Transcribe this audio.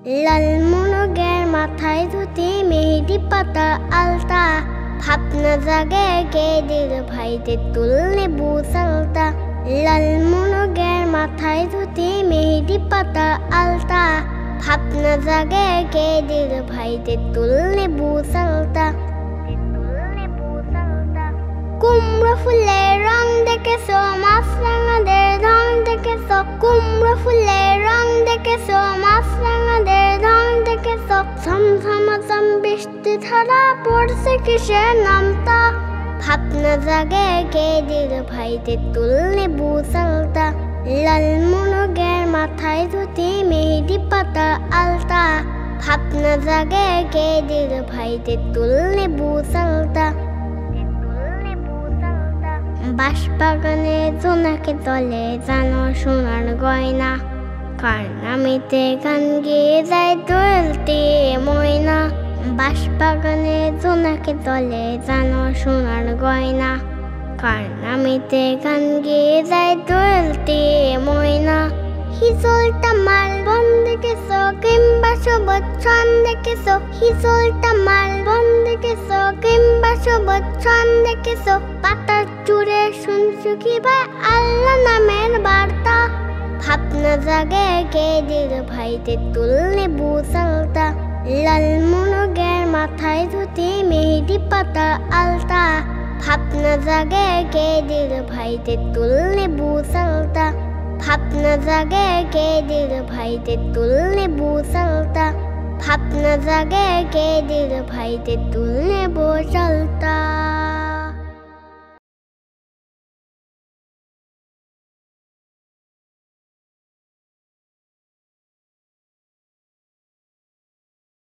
লাল মনোগের মাথায় ধুতি মেহেদি পাতা আলতা ভাবনা জাগে কেদের ভাইতে তুল লেবু সালতা লাল মনোগের মাথায় ধুতি মেহেদি পাতা আলতা ভাবনা জাগে কেদের ভাইতে তুল লেবু সালতা কুমড়ো ফুলের রং দেখেছো মাছরাঙাদের ঢং দেখেছো কুমড়ো ফুলের রং দেখেছো মাছরাঙাদের ঢং দেখেছো ঝমঝমাঝম বৃষ্টি ধারা পড়ছে কিসের নামতা ভাবনা জাগে কেদের ভাইতে তুল লেবু সালতা লাল মনোগের মাথায় ধুতি মেহেদি পাতা আলতা ভাবনা জাগে কেদের ভাইতে তুল লেবু সালতা বাঁশবাগানে জোনাকে তলে জানো সোনার গয়না কার নামেতে গান গেয়ে যায় দোয়েলতে ময়না বাঁশবাগানে জোনাকে তলে জানো সোনার গয়না কার নামেতে গান গেয়ে যায় দোয়েলতে ময়না হিজলটা মাল বন দেখেছো কিংবা সবুজ ছন দেখেছো হিজলটা মাল বন দেখেছো কিংবা সবুজ ছন দেখেছো পাতার চুড়ে শুনছো কি ভাই আল্লাহ নামের বার্তা ভাবনা জাগে কেদের ভাইতে তুল লেবু সালতা লাল মনোগের মাথায় ধুতি মেহেদি পাতা আলতা ভাবনা জাগে কেদের ভাইতে তুল লেবু সালতা ভাবনা জাগে কেদের ভাইতে তুল লেবু সালতা ভাবনা জাগে কেদের ভাইতে তুল লেবু সালতা